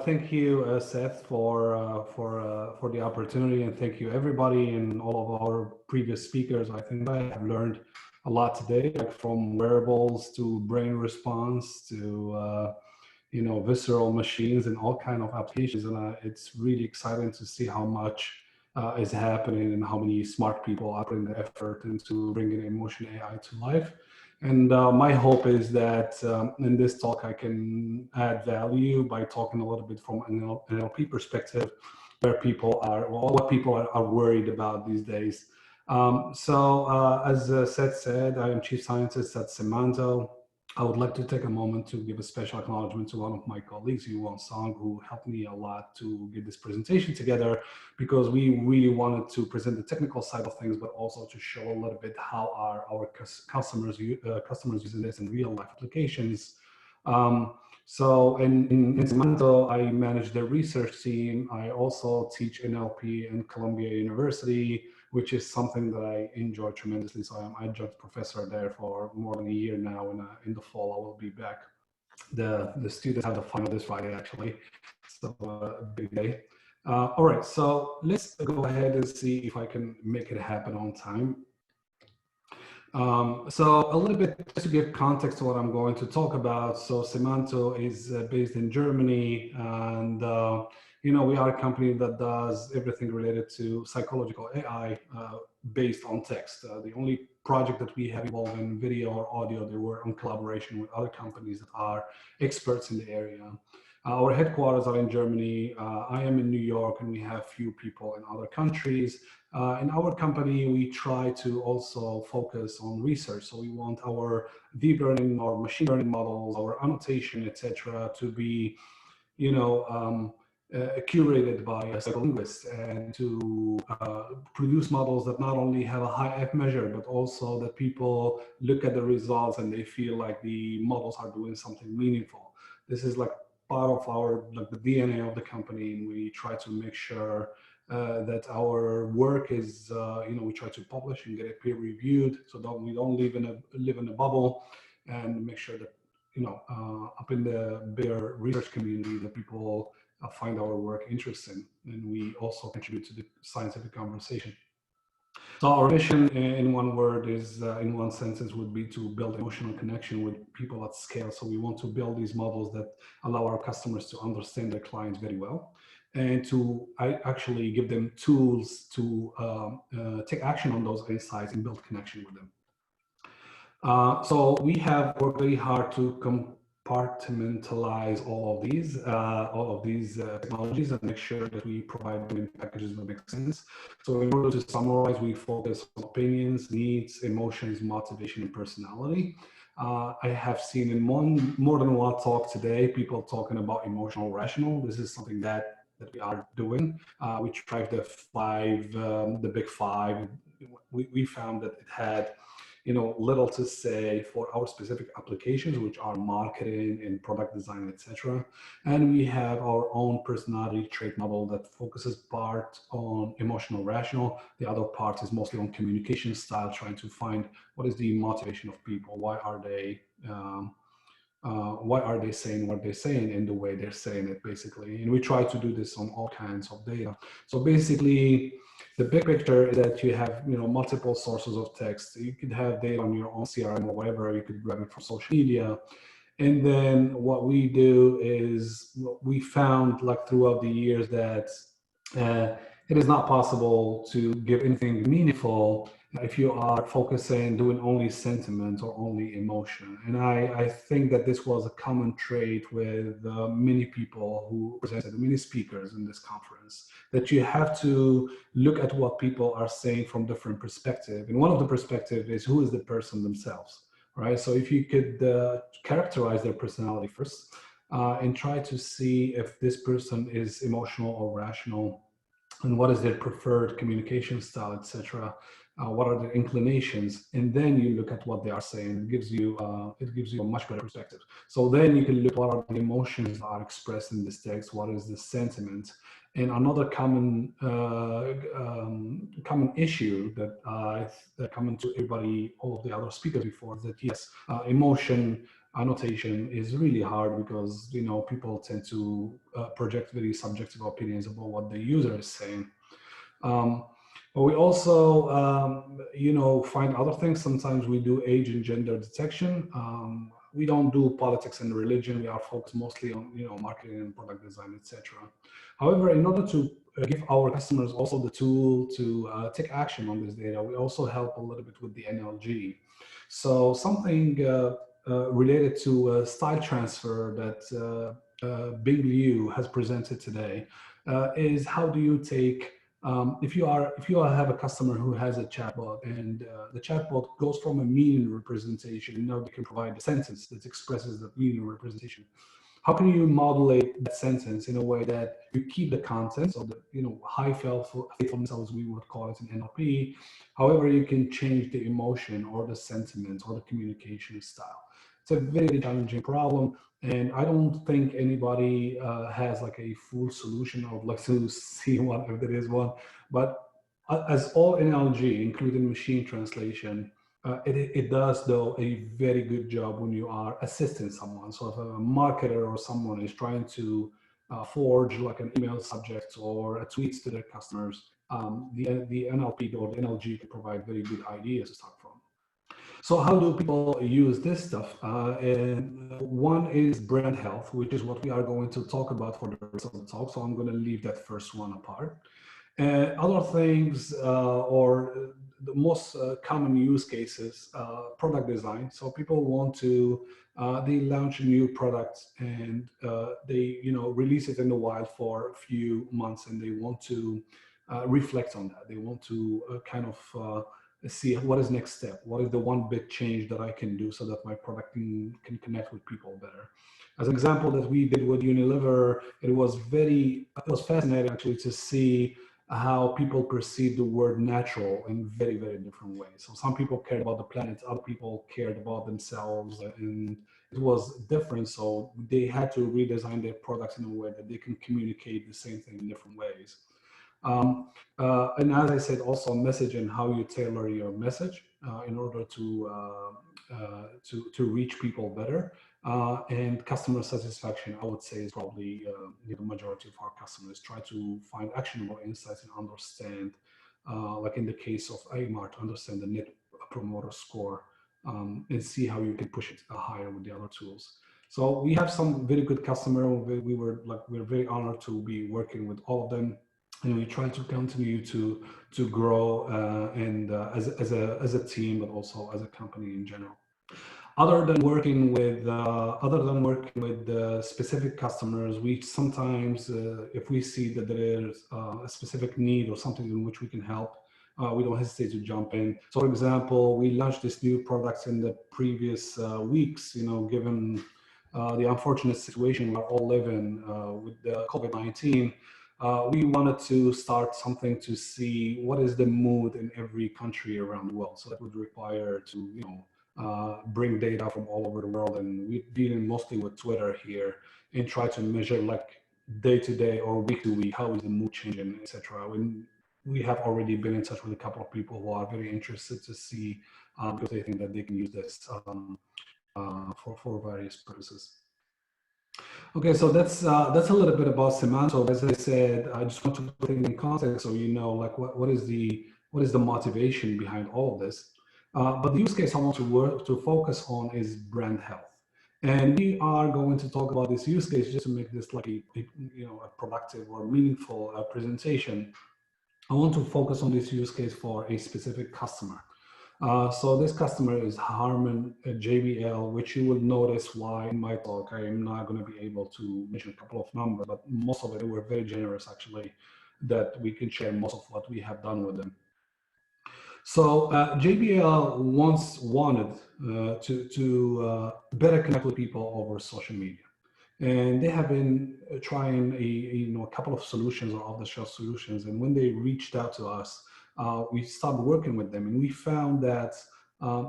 thank you, Seth, for the opportunity, and thank you everybody and all of our previous speakers. I think I have learned a lot today, like from wearables to brain response to visceral machines and all kind of applications. And it's really exciting to see how much is happening and how many smart people are putting the effort into bringing emotion AI to life. And my hope is that in this talk, I can add value by talking a little bit from an NLP perspective, where people are, well, what people are worried about these days. As Seth said, I am Chief Scientist at Symanto. I would like to take a moment to give a special acknowledgement to one of my colleagues, Yuan Song, who helped me a lot to get this presentation together, because we really wanted to present the technical side of things, but also to show a little bit how are our customers using this in real life applications. So in Symanto, I manage the research team. I also teach NLP in Columbia University, which is something that I enjoy tremendously. So I'm adjunct professor there for more than a year now, and in the fall I will be back. The students have the final this Friday, actually, so a big day. All right, so let's go ahead and see if I can make it happen on time. So a little bit just to give context to what I'm going to talk about. So Symanto is based in Germany, and we are a company that does everything related to psychological AI based on text. The only project that we have involved in video or audio, they were in collaboration with other companies that are experts in the area. Our headquarters are in Germany. I am in New York, and we have few people in other countries. In our company, we try to also focus on research. So we want our deep learning or machine learning models, our annotation, etc., to be, curated by a psycholinguist, and to produce models that not only have a high F measure, but also that people look at the results and they feel like the models are doing something meaningful. This is like part of our the DNA of the company, and we try to make sure that our work is, we try to publish and get it peer reviewed, so that we don't live in a bubble, and make sure that up in the bigger research community that people find our work interesting, and we also contribute to the scientific conversation. So our mission, in one word, is, in one sentence, would be to build emotional connection with people at scale. So we want to build these models that allow our customers to understand their clients very well, and to actually give them tools to take action on those insights and build connection with them. So we have worked very hard to compartmentalize all of these technologies and make sure that we provide them in packages that make sense. So in order to summarize, we focus on opinions, needs, emotions, motivation, and personality. I have seen in more than one talk today, people talking about emotional rational. This is something that we are doing. We tried the big five. We found that it had little to say for our specific applications, which are marketing and product design, etc. And we have our own personality trait model that focuses part on emotional rational. The other part is mostly on communication style, trying to find what is the motivation of people. Why are they saying what they're saying in the way they're saying it, basically. And we try to do this on all kinds of data. So basically, the big picture is that you have multiple sources of text. You could have data on your own CRM or whatever. You could grab it from social media. And then what we do is, we found like throughout the years that it is not possible to give anything meaningful if you are focusing, doing only sentiment or only emotion. And I think that this was a common trait with many people who presented, many speakers in this conference, that you have to look at what people are saying from different perspectives. And one of the perspectives is, who is the person themselves, right? So if you could characterize their personality first and try to see if this person is emotional or rational, and what is their preferred communication style, etc. What are their inclinations, and then you look at what they are saying. It gives you a much better perspective. So then you can look at what are the emotions that are expressed in this text, what is the sentiment. And another common issue that common to everybody, all of the other speakers before, is that yes, emotion annotation is really hard because people tend to project very subjective opinions about what the user is saying. Um, but we also, find other things. Sometimes we do age and gender detection. We don't do politics and religion. We are focused mostly on, marketing and product design, etc. However, in order to give our customers also the tool to take action on this data, we also help a little bit with the NLG. So something related to style transfer that Big Liu has presented today is how do you take if you have a customer who has a chatbot and the chatbot goes from a meaning representation, now they can provide a sentence that expresses that meaning representation. How can you modulate that sentence in a way that you keep the content, so the high faithfulness, as we would call it in NLP. However, you can change the emotion or the sentiment or the communication style. It's a very challenging problem, and I don't think anybody has like a full solution. I would like to see one if there is one. But as all NLG, including machine translation, it does, though, a very good job when you are assisting someone. So if a marketer or someone is trying to forge like an email subject or a tweet to their customers, the NLP or the NLG can provide very good ideas to start from. So how do people use this stuff? And one is brand health, which is what we are going to talk about for the rest of the talk. So I'm going to leave that first one apart. Other things, or the most common use cases, product design. So people want to, they launch a new product and they, release it in the wild for a few months, and they want to reflect on that. They want to kind of see what is next step. What is the one big change that I can do so that my product can connect with people better. As an example that we did with Unilever, it was fascinating actually to see how people perceive the word natural in very, very different ways. So some people cared about the planet, other people cared about themselves, and it was different. So they had to redesign their products in a way that they can communicate the same thing in different ways. And as I said, also message and how you tailor your message in order to reach people better. And customer satisfaction, I would say, is probably the majority of our customers try to find actionable insights and understand, like in the case of AMAR, to understand the net promoter score and see how you can push it higher with the other tools. So we have some very good customer. We're very honored to be working with all of them, and we try to continue to grow and as a team, but also as a company in general. Other than working with specific customers, we sometimes, if we see that there is a specific need or something in which we can help, we don't hesitate to jump in. So, for example, we launched this new products in the previous weeks. Given the unfortunate situation we all live in with the COVID-19. We wanted to start something to see what is the mood in every country around the world. So that would require to, bring data from all over the world, and we're dealing mostly with Twitter here and try to measure like day to day or week to week how is the mood changing, etc. We have already been in touch with a couple of people who are very interested to see because they think that they can use this for various purposes. Okay, so that's a little bit about Symanto. As I said, I just want to put it in context so you know, like what is the motivation behind all of this. But the use case I want to focus on is brand health, and we are going to talk about this use case just to make this like a productive or meaningful presentation. I want to focus on this use case for a specific customer. So this customer is Harman JBL, which you will notice why in my talk I am not going to be able to mention a couple of numbers, but most of it were very generous actually, that we can share most of what we have done with them. So JBL once wanted to better connect with people over social media. And they have been trying a couple of solutions or off-the-shelf solutions. And when they reached out to us, we started working with them, and we found that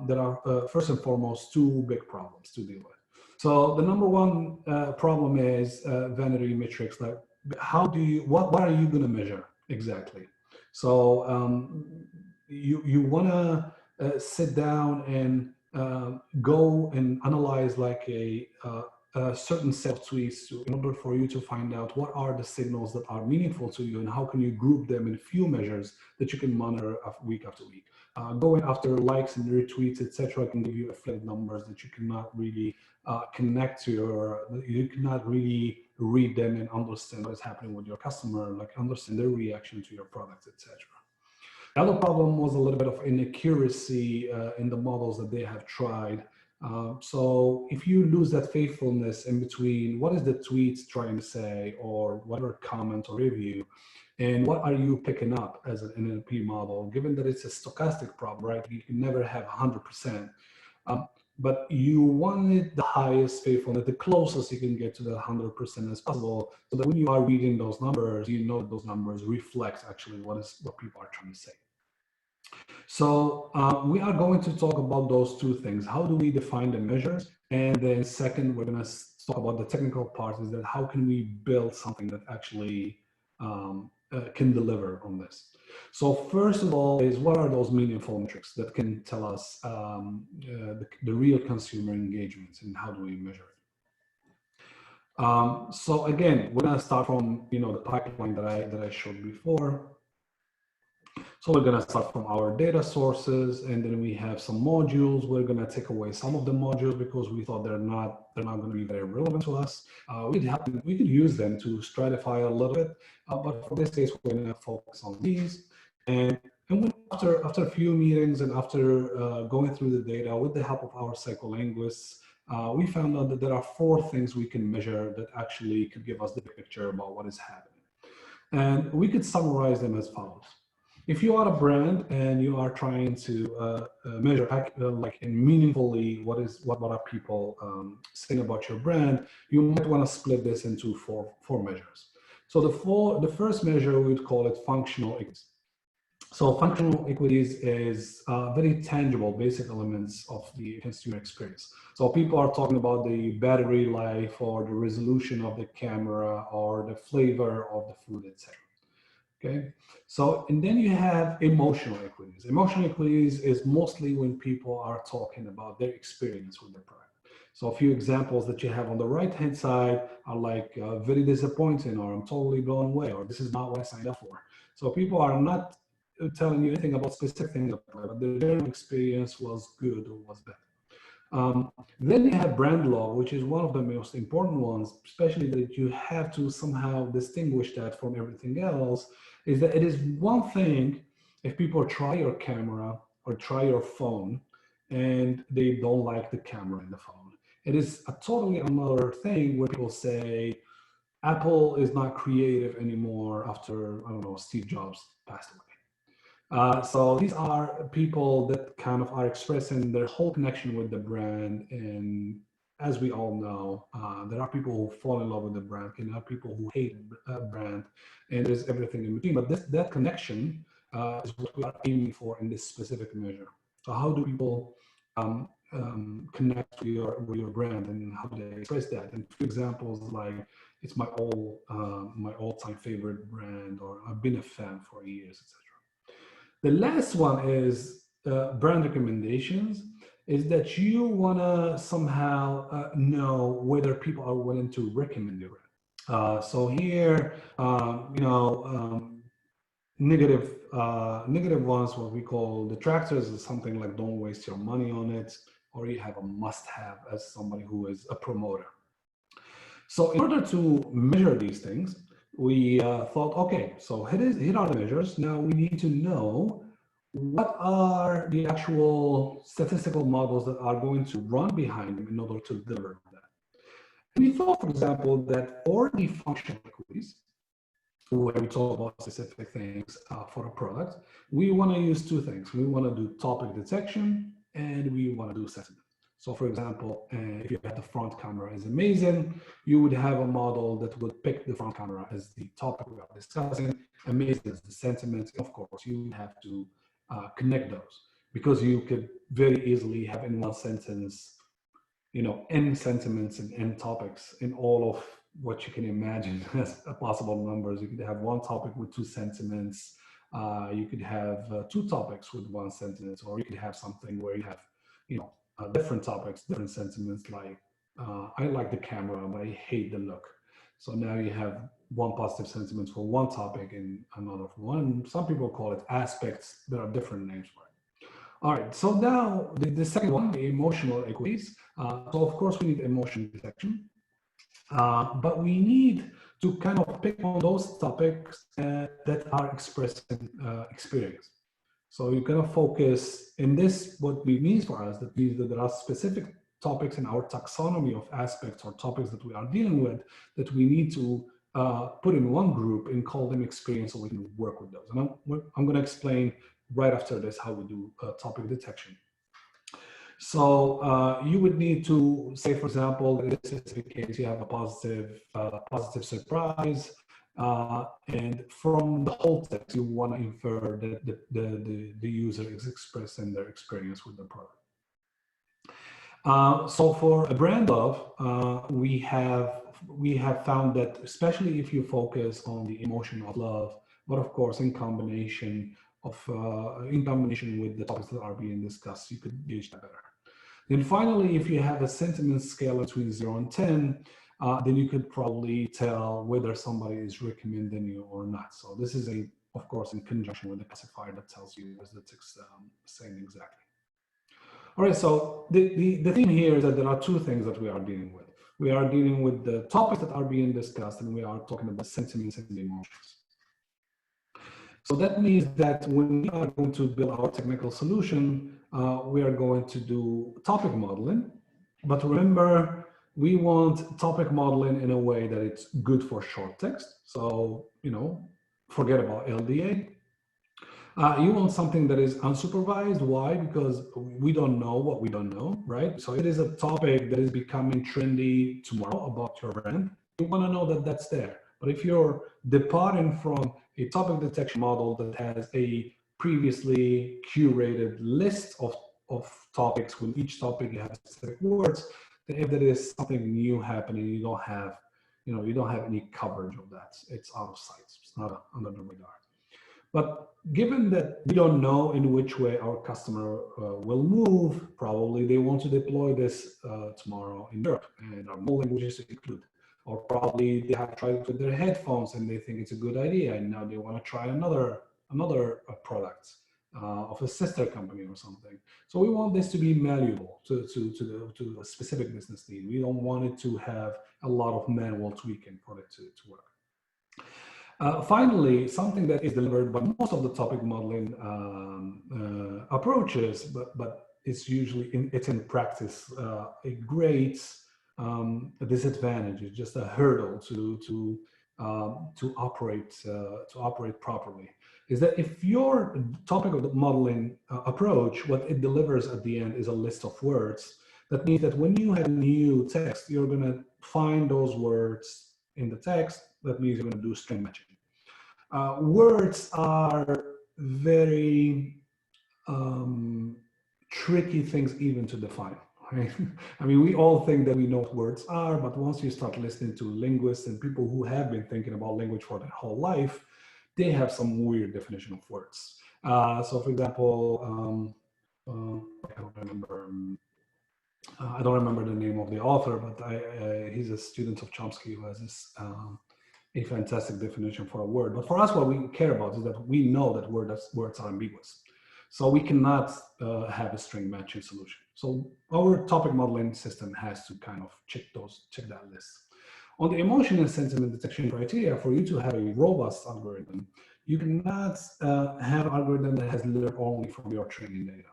there are first and foremost two big problems to deal with. So the number one problem is vanity metrics. Like, what are you going to measure exactly? So you want to sit down and go and analyze like a certain set of tweets in order for you to find out what are the signals that are meaningful to you and how can you group them in a few measures that you can monitor week after week. Going after likes and retweets, etc., can give you inflated numbers that you cannot really connect to you cannot really read them and understand what is happening with your customer, like understand their reaction to your product, etc. The other problem was a little bit of inaccuracy in the models that they have tried. So if you lose that faithfulness in between what is the tweet trying to say or whatever comment or review, and what are you picking up as an NLP model, given that it's a stochastic problem, right? You can never have 100%. But you wanted the highest faithfulness, the closest you can get to the 100% as possible, so that when you are reading those numbers, you know those numbers reflect actually what people are trying to say. So we are going to talk about those two things. How do we define the measures? And then second, we're going to talk about the technical part, is that how can we build something that actually can deliver on this? So first of all is, what are those meaningful metrics that can tell us the real consumer engagement, and how do we measure it? So again, we're going to start from the pipeline that I showed before. So we're going to start from our data sources, and then we have some modules. We're going to take away some of the modules because we thought they're not going to be very relevant to us. We could use them to stratify a little bit, but for this case, we're going to focus on these. And after a few meetings and after going through the data with the help of our psycholinguists, we found out that there are 4 things we can measure that actually could give us the picture about what is happening. And we could summarize them as follows. If you are a brand and you are trying to measure like meaningfully what are people saying about your brand, you might want to split this into four measures. So the first measure, we would call it functional equities. So functional equities is very tangible, basic elements of the consumer experience. So people are talking about the battery life or the resolution of the camera or the flavor of the food, etc. Okay, so and then you have emotional equities. Emotional equities is mostly when people are talking about their experience with the product. So a few examples that you have on the right-hand side are like very disappointing, or I'm totally blown away, or this is not what I signed up for. So people are not telling you anything about specific things, but the general experience was good or was bad. Then you have brand law, which is one of the most important ones, especially that you have to somehow distinguish that from everything else, is that it is one thing if people try your camera or try your phone and they don't like the camera in the phone. It is a totally another thing when people say Apple is not creative anymore after, I don't know, Steve Jobs passed away. So these are people that kind of are expressing their whole connection with the brand. And as we all know, there are people who fall in love with the brand, and there are people who hate a brand, and there's everything in between. But that connection is what we are aiming for in this specific measure. So how do people connect to your brand, and how do they express that? And for examples like, it's my all-time favorite brand, or I've been a fan for years, etc. The last one is brand recommendations, is that you want to somehow know whether people are willing to recommend your brand. So here, negative ones, what we call detractors, is something like don't waste your money on it, or you have a must-have as somebody who is a promoter. So in order to measure these things, we thought, okay, so here are the measures. Now we need to know what are the actual statistical models that are going to run behind them in order to deliver that. And we thought, for example, that for the functional equities, where we talk about specific things for a product, we want to use 2 things. We want to do topic detection, and we want to do sentiment. So for example, if you have the front camera is amazing, you would have a model that would pick the front camera as the topic we are discussing, amazing as the sentiment. Of course, you would have to connect those, because you could very easily have in one sentence, n sentiments and n topics in all of what you can imagine as possible numbers. You could have one topic with 2 sentiments. You could have 2 topics with 1 sentence, or you could have something where you have, different topics, different sentiments, like I like the camera, but I hate the look. So now you have one positive sentiment for one topic and another for one. Some people call it aspects. There are different names for it. All right, so now the second one, the emotional equities. So of course we need emotion detection, but we need to kind of pick on those topics that are expressing experience. So you kind of focus in this, what it means for us, that means that there are specific topics in our taxonomy of aspects or topics that we are dealing with that we need to put in one group and call them experience so we can work with those. And I'm going to explain right after this how we do topic detection. So you would need to say, for example, in this specific case, you have a positive surprise, and from the whole text, you want to infer that the user is expressing their experience with the product. So for a brand love, we have found that, especially if you focus on the emotion of love, but of course in combination with the topics that are being discussed, you could gauge that better. Then finally, if you have a sentiment scale between 0 and 10, then you could probably tell whether somebody is recommending you or not. So this is, of course, in conjunction with the classifier that tells you what the text saying exactly. All right, so the theme here is that there are two things that we are dealing with. We are dealing with the topics that are being discussed, and we are talking about sentiments and emotions. So that means that when we are going to build our technical solution, we are going to do topic modeling. But remember, we want topic modeling in a way that it's good for short text. So, forget about LDA. You want something that is unsupervised. Why? Because we don't know what we don't know, right? So it is a topic that is becoming trendy tomorrow about your brand. You want to know that that's there. But if you're departing from a topic detection model that has a previously curated list of topics, when each topic you have specific words, then if there is something new happening, you don't have any coverage of that. It's out of sight. It's not under the radar. But given that we don't know in which way our customer will move, probably they want to deploy this tomorrow in Europe, and there are more languages to include. Or probably they have tried it with their headphones and they think it's a good idea, and now they want to try another product of a sister company or something. So we want this to be malleable to a specific business need. We don't want it to have a lot of manual tweaking for it to work. Finally, something that is delivered by most of the topic modeling approaches, but it's usually in practice a great disadvantage. It's just a hurdle to operate properly. Is that if your topic of the modeling approach, what it delivers at the end is a list of words. That means that when you have new text, you're going to find those words in the text. That means you're going to do string matching. Words are very tricky things even to define. Right? I mean, we all think that we know what words are, but once you start listening to linguists and people who have been thinking about language for their whole life, they have some weird definition of words. So, for example, I don't remember the name of the author, but he's a student of Chomsky who has this a fantastic definition for a word. But for us, what we care about is that we know that words are ambiguous. So we cannot have a string matching solution. So our topic modeling system has to kind of check that list. On the emotion and sentiment detection criteria, for you to have a robust algorithm, you cannot have an algorithm that has learned only from your training data.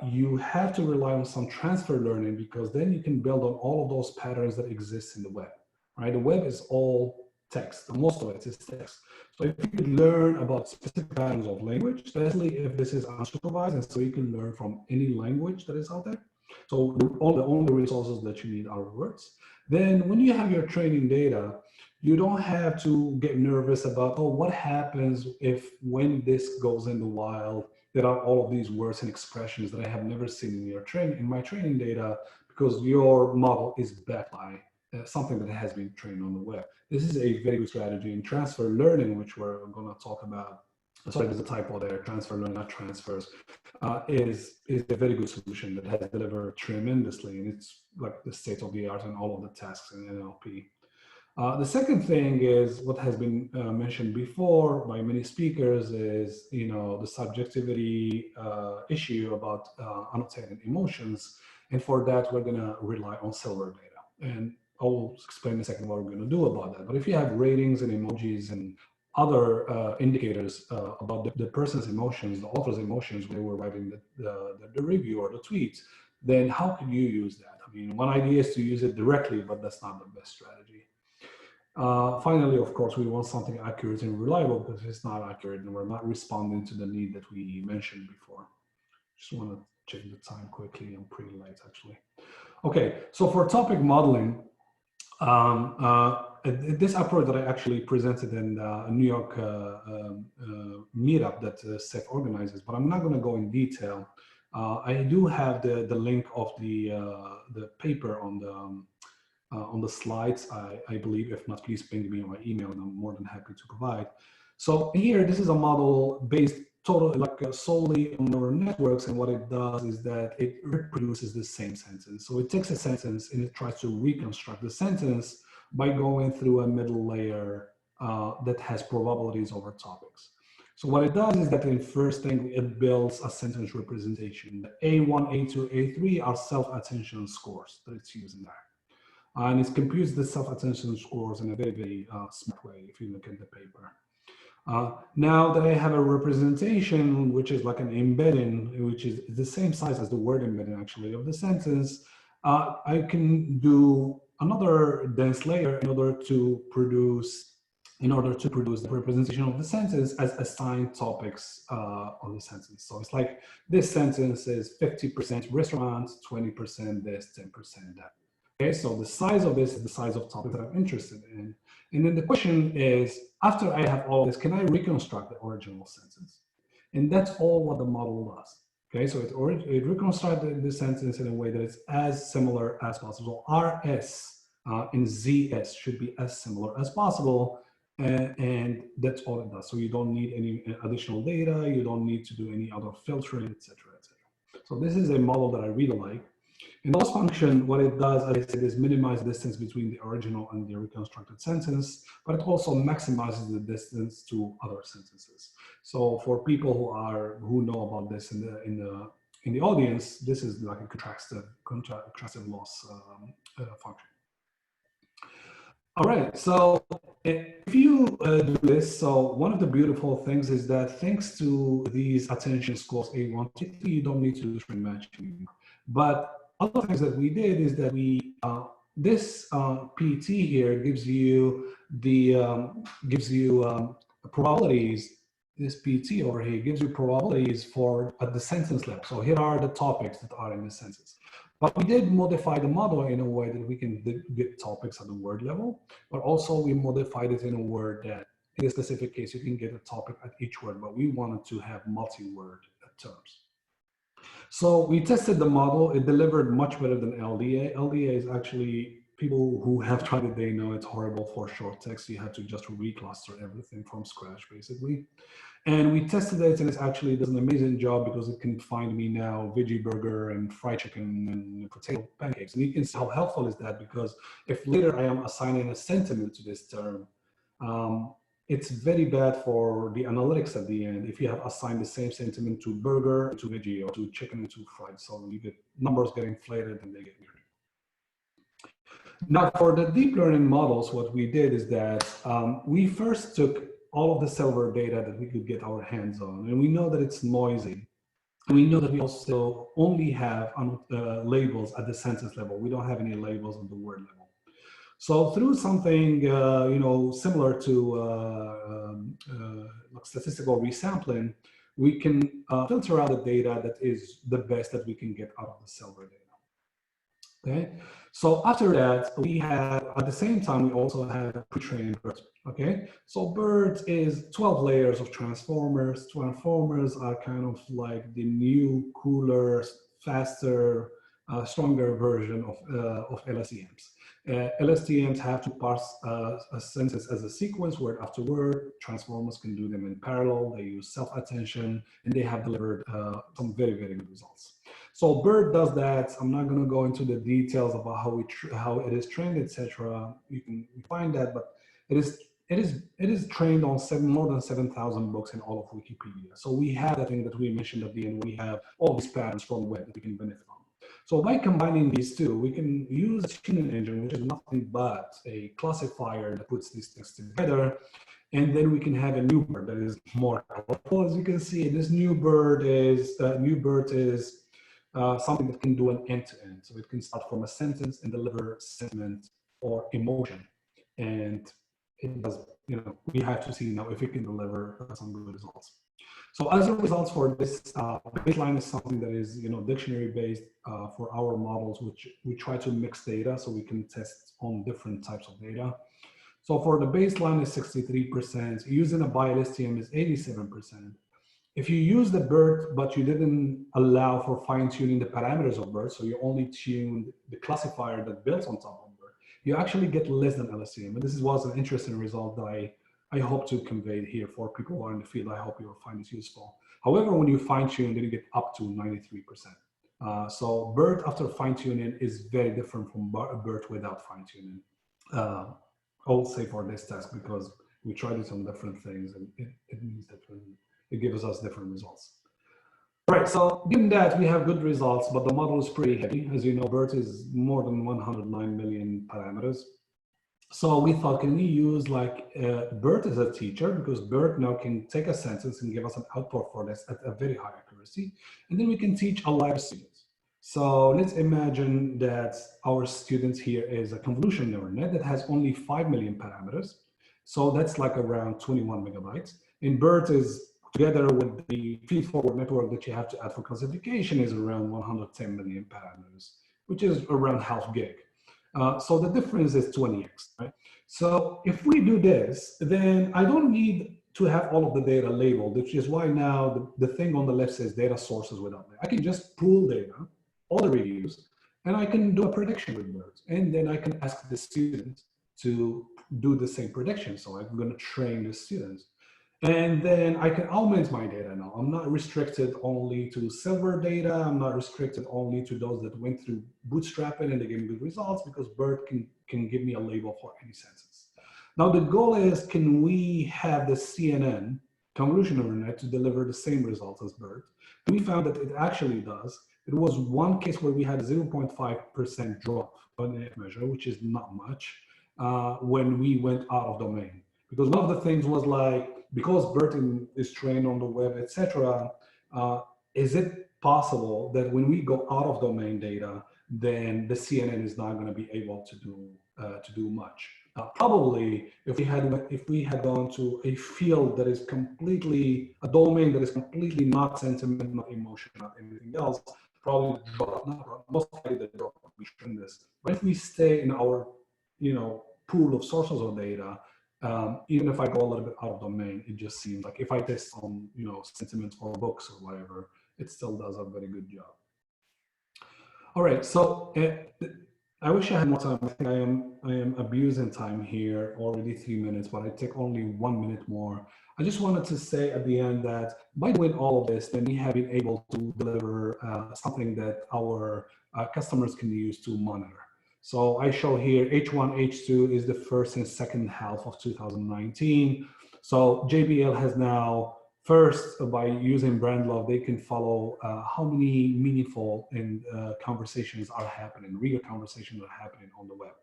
You have to rely on some transfer learning, because then you can build on all of those patterns that exist in the web. Right? The web is all text. Most of it is text. So if you could learn about specific patterns of language, especially if this is unsupervised, and so you can learn from any language that is out there. So all the only resources that you need are words. Then when you have your training data, you don't have to get nervous about, oh, what happens if when this goes in the wild, there are all of these words and expressions that I have never seen in my training data, because your model is backed by something that has been trained on the web. This is a very good strategy in transfer learning, which we're going to talk about sorry, there's a typo there, transfer learning, not transfers, is a very good solution that has delivered tremendously, and it's like the state of the art in all of the tasks in NLP. The second thing is what has been mentioned before by many speakers is, the subjectivity issue about annotated emotions. And for that, we're going to rely on silver data. And I'll explain in a second what we're going to do about that. But if you have ratings and emojis and other indicators about the person's emotions, the author's emotions when they were writing the review or the tweet, then how can you use that? I mean, one idea is to use it directly, but that's not the best strategy. Finally, of course, we want something accurate and reliable, because if it's not accurate, then we're not responding to the need that we mentioned before. Just want to check the time quickly. I'm pretty late, actually. Okay, so for topic modeling, this approach that I actually presented in a New York meetup that Seth organizes, but I'm not going to go in detail. I do have the link of the paper on the slides, I believe. If not, please ping me on my email, and I'm more than happy to provide. So here, this is a model based solely on neural networks, and what it does is that it reproduces the same sentence. So it takes a sentence and it tries to reconstruct the sentence by going through a middle layer that has probabilities over topics. So what it does is that in first thing, it builds a sentence representation. The A1, A2, A3 are self-attention scores that it's using there. And it computes the self-attention scores in a very, very smart way, if you look at the paper. Now that I have a representation, which is like an embedding, which is the same size as the word embedding, actually, of the sentence, I can do another dense layer in order to produce the representation of the sentence as assigned topics of the sentence. So it's like this sentence is 50% restaurants, 20% this, 10% that. Okay, so the size of this is the size of topic that I'm interested in. And then the question is, after I have all this, can I reconstruct the original sentence? And that's all what the model does. Okay, so it reconstructed the sentence in a way that it's as similar as possible. RS and ZS should be as similar as possible. And that's all it does. So you don't need any additional data. You don't need to do any other filtering, et cetera, et cetera. So this is a model that I really like. And loss function, what it does, as I said, is minimize the distance between the original and the reconstructed sentence, but it also maximizes the distance to other sentences. So for people who know about this in the audience, this is like a contrastive loss function. All right, so if you do this, so one of the beautiful things is that thanks to these attention scores A1, you don't need to do string matching. But other things that we did is that this PT here gives you probabilities. This PT over here gives you probabilities for at the sentence level. So here are the topics that are in the sentence. But we did modify the model in a way that we can get topics at the word level, but also we modified it in a word that in a specific case, you can get a topic at each word, but we wanted to have multi-word terms. So we tested the model. It delivered much better than LDA. LDA is actually, people who have tried it, they know it's horrible for short text. You have to just recluster everything from scratch, basically. And we tested it, and it actually does an amazing job because it can find me now veggie burger and fried chicken and potato pancakes. And you can see how helpful is that, because if later I am assigning a sentiment to this term, it's very bad for the analytics at the end if you have assigned the same sentiment to burger, to veggie, or to chicken and to fried. So you get numbers get inflated and they get weird. Now, for the deep learning models, what we did is that we first took all of the silver data that we could get our hands on, and we know that it's noisy. And we know that we also only have labels at the sentence level. We don't have any labels on the word level. So through something similar to statistical resampling, we can filter out the data that is the best that we can get out of the silver data. Okay, so after that, we have, at the same time, we also have pre-trained BERT. Okay, so BERT is 12 layers of transformers. Transformers are kind of like the new, cooler, faster, stronger version of LSTMs. LSTMs have to parse a sentence as a sequence, word after word. Transformers can do them in parallel. They use self-attention, and they have delivered some very, very good results. So BERT does that. I'm not going to go into the details about how it is trained, etc. You can find that, but it is trained on more than 7,000 books in all of Wikipedia. So we have that thing that we mentioned at the end. We have all these patterns from the web that we can benefit from. So by combining these two, we can use a tuning engine, which is nothing but a classifier that puts these things together. And then we can have a new BERT that is more colorful. As you can see, this new BERT is something that can do an end-to-end. So it can start from a sentence and deliver sentiment or emotion. And it does, we have to see now if it can deliver some good results. So as a result for this, baseline is something that is, dictionary based for our models, which we try to mix data so we can test on different types of data. So for the baseline is 63%, using a BiLSTM is 87%. If you use the BERT, but you didn't allow for fine tuning the parameters of BERT, so you only tuned the classifier that builds on top of BERT, you actually get less than LSTM. And this was an interesting result that I hope to convey here for people who are in the field. I hope you will find this useful. However, when you fine tune, then you get up to 93%. So BERT after fine tuning is very different from BERT without fine tuning. I will say for this test because we tried it on different things and it means different. It gives us different results. All right, so given that we have good results, but the model is pretty heavy. As you know, BERT is more than 109 million parameters. So we thought, can we use like BERT as a teacher? Because BERT now can take a sentence and give us an output for this at a very high accuracy. And then we can teach a live student. So let's imagine that our student here is a convolution neural net that has only 5 million parameters. So that's like around 21 megabytes. And BERT is, together with the feed-forward network that you have to add for classification, is around 110 million parameters, which is around half gig. So the difference is 20x, right? So if we do this, then I don't need to have all of the data labeled, which is why now the thing on the left says data sources without that. I can just pull data, all the reviews, and I can do a prediction with BERT. And then I can ask the student to do the same prediction. So I'm going to train the students. And then I can augment my data now. I'm not restricted only to silver data. I'm not restricted only to those that went through bootstrapping and they gave me good results, because BERT can give me a label for any sentence. Now the goal is, can we have the CNN, convolution neural net, to deliver the same results as BERT? And we found that it actually does. It was one case where we had 0.5% drop on the measure, which is not much, when we went out of domain. Because one of the things was like, because BERT is trained on the web, etc., is it possible that when we go out of domain data, then the CNN is not going to be able to do much? Probably, if we had gone to a field that is completely a domain that is completely not sentiment, not emotion, not anything else, probably the drop, most likely the drop would be tremendous. But if we stay in our pool of sources of data, even if I go a little bit out of domain, it just seems like if I test on sentiments or books or whatever, it still does a very good job. All right, so I wish I had more time. I think I am abusing time here, already 3 minutes, but I take only 1 minute more. I just wanted to say at the end that by doing all of this, then we have been able to deliver something that our customers can use to monitor. So I show here H1, H2 is the first and second half of 2019. So JBL has now, first, by using brand love, they can follow how many meaningful conversations are happening, real conversations are happening on the web.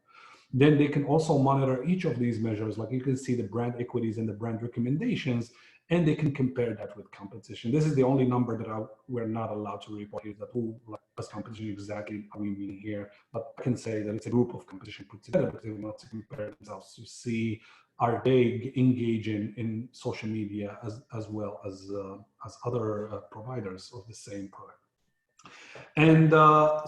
Then they can also monitor each of these measures. Like you can see the brand equities and the brand recommendations, and they can compare that with competition. This is the only number that we're not allowed to report here, that who does competition exactly are we mean here. But I can say that it's a group of competition put together because they want to compare themselves to see, are they engaging in social media as well as other providers of the same product. And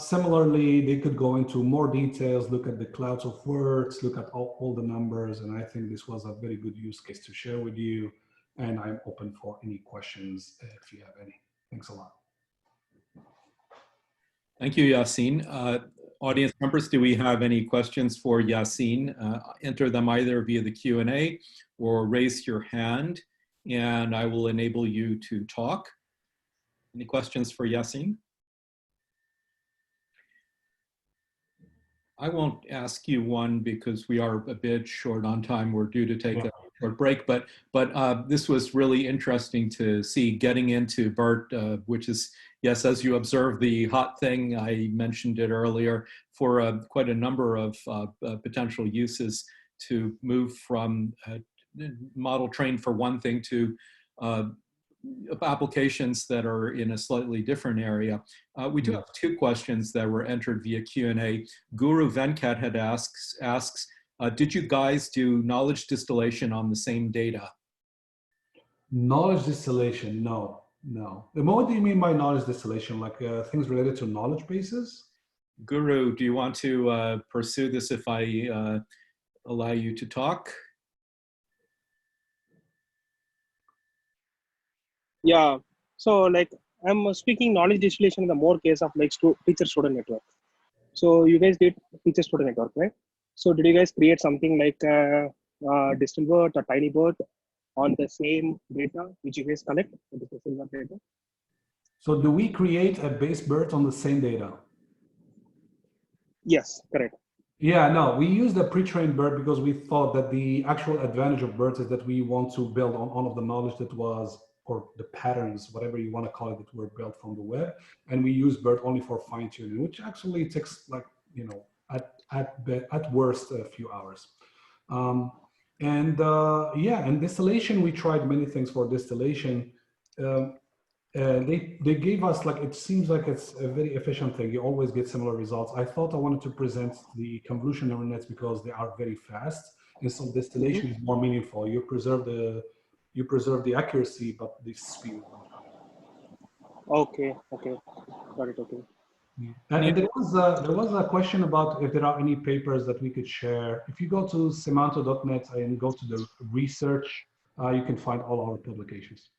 similarly, they could go into more details, look at the clouds of words, look at all the numbers. And I think this was a very good use case to share with you. And I'm open for any questions if you have any. Thanks a lot. Thank you, Yassine. Audience members, do we have any questions for Yassine? Enter them either via the Q&A or raise your hand, and I will enable you to talk. Any questions for Yassine? I won't ask you one because we are a bit short on time. We're due to take a short break, but this was really interesting to see getting into BERT, which is, yes, as you observe, the hot thing. I mentioned it earlier for quite a number of potential uses to move from model trained for one thing to applications that are in a slightly different area. We do have two questions that were entered via Q&A. Guru Venkat had asks, did you guys do knowledge distillation on the same data? Knowledge distillation, no. What do you mean by knowledge distillation? Like things related to knowledge bases? Guru, do you want to pursue this if I allow you to talk? Yeah, so like I'm speaking knowledge distillation in the more case of like teacher-student network. So you guys did teacher-student network, right? So did you guys create something like DistilBERT or TinyBERT on the same data which you guys collect, the DistilBERT data? So do we create a base BERT on the same data? Yes, correct. Yeah, no, we used a pre-trained BERT because we thought that the actual advantage of BERT is that we want to build on all of the knowledge that was, or the patterns, whatever you want to call it, that were built from the web. And we use BERT only for fine tuning, which actually takes like, you know, at worst a few hours. Yeah, and distillation, we tried many things for distillation. They gave us, like, it seems like it's a very efficient thing. You always get similar results. I thought I wanted to present the convolution neural nets because they are very fast, and so distillation is more meaningful. You preserve the accuracy, but the speed. Okay, got it. Okay. Yeah. And there was a question about if there are any papers that we could share. If you go to symanto.net and go to the research, you can find all our publications.